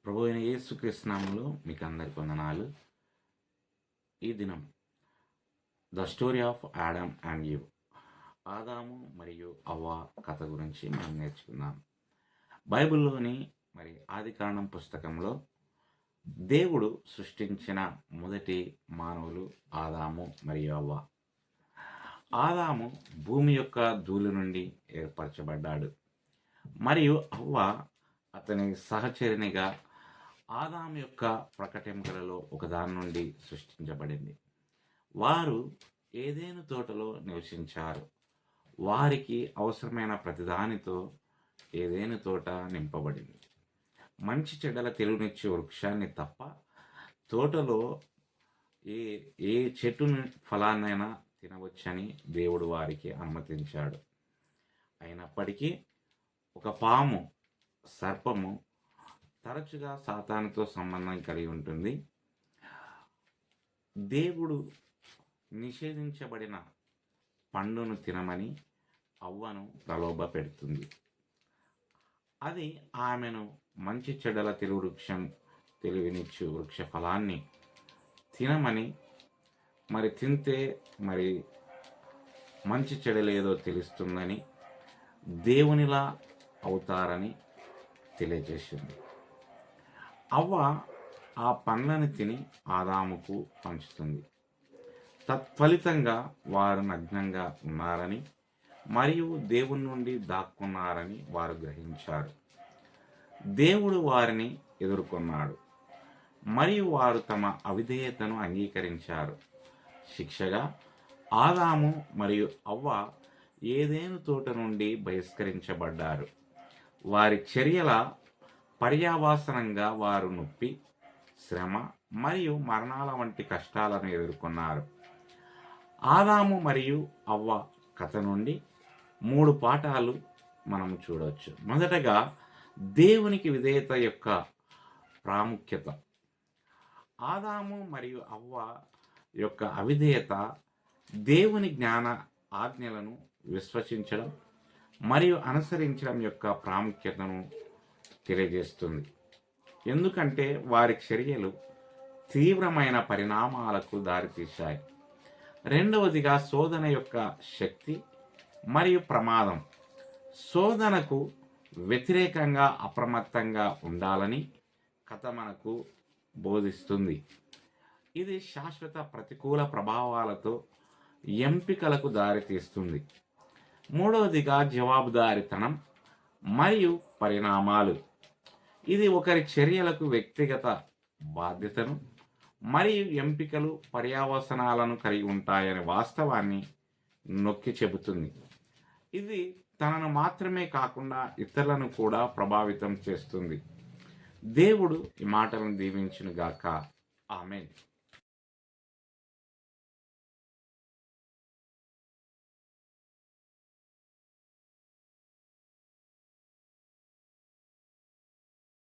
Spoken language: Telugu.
ప్రభు అయిన యేసుక్రీస్తు నామములో మీకు అందరికి వందనాలు. ఈ దినం the story of Adam and Eve, ఆదాము మరియు అవ్వ కథ గురించి మనం నేర్చుకుందాం. బైబిల్లోని ఆదికాండం పుస్తకంలో దేవుడు సృష్టించిన మొదటి మానవులు ఆదాము మరియు అవ్వ. ఆదాము భూమి యొక్క ధూళి నుండి ఏర్పరచబడ్డాడు మరియు అవ్వ అతని సహచరినిగా ఆదాము యొక్క ప్రకటెముకలలో ఒకదాని నుండి సృష్టించబడింది. వారు ఏదేను తోటలో నివసించారు. వారికి అవసరమైన ప్రతిదానితో ఏదేను తోట నింపబడింది. మంచి చెడ్డల తెలివినిచ్చే వృక్షాన్ని తప్ప తోటలో ఏ ఏ చెట్టును ఫలాన్నైనా తినవచ్చని దేవుడు వారికి అనుమతించాడు. అయినప్పటికీ ఒక పాము, సర్పము తరచుగా సాతానుతో సంబంధం కలిగి ఉంటుంది. దేవుడు నిషేధించబడిన పండును తినమని అవ్వను ప్రలోభ పెడుతుంది. అది ఆమెను మంచి చెడ్డల తెలివినిచ్చు వృక్ష ఫలాన్ని తినమని, తింటే మంచి చెడలేదో తెలుస్తుందని, దేవునిలా అవుతారని తెలియజేసింది. అవ్వ ఆ పండ్లను తిని ఆదాముకు పంచుతుంది. తత్ఫలితంగా వారు నగ్నంగా ఉన్నారని మరియు దేవుని నుండి దాక్కున్నారని వారు గ్రహించారు. దేవుడు వారిని ఎదుర్కొన్నాడు మరియు వారు తమ అవిధేయతను అంగీకరించారు. శిక్షగా ఆదాము మరియు అవ్వ ఏదేను తోట నుండి బహిష్కరించబడ్డారు. వారి చర్యల పర్యవసానంగా వారు నొప్పి, శ్రమ మరియు మరణాల వంటి కష్టాలను ఎదుర్కొన్నారు. ఆదాము మరియు అవ్వ కథ నుండి 3 పాఠాలు మనం చూడవచ్చు. మొదటగా, దేవునికి విధేయత యొక్క ప్రాముఖ్యత. ఆదాము మరియు అవ్వ యొక్క అవిధేయత దేవుని జ్ఞాన ఆజ్ఞలను విశ్వసించడం మరియు అనుసరించడం యొక్క ప్రాముఖ్యతను తెలియజేస్తుంది. ఎందుకంటే వారి చర్యలు తీవ్రమైన పరిణామాలకు దారితీశాయి. రెండవదిగా, శోధన యొక్క శక్తి మరియు ప్రమాదం. శోధనకు వ్యతిరేకంగా అప్రమత్తంగా ఉండాలని కథ మనకు బోధిస్తుంది. ఇది శాశ్వత ప్రతికూల ప్రభావాలతో ఎంపికలకు దారితీస్తుంది. మూడవదిగా, జవాబుదారీతనం మరియు పరిణామాలు. ఇది ఒకరి చర్యలకు వ్యక్తిగత బాధ్యతను మరియు ఎంపికలు పర్యవసానాలను కలిగి ఉంటాయనే వాస్తవాన్ని నొక్కి చెబుతుంది. ఇది తనను మాత్రమే కాకుండా ఇతరులను కూడా ప్రభావితం చేస్తుంది. దేవుడు ఈ మాటలను దీవించునుగాక. ఆమేన్.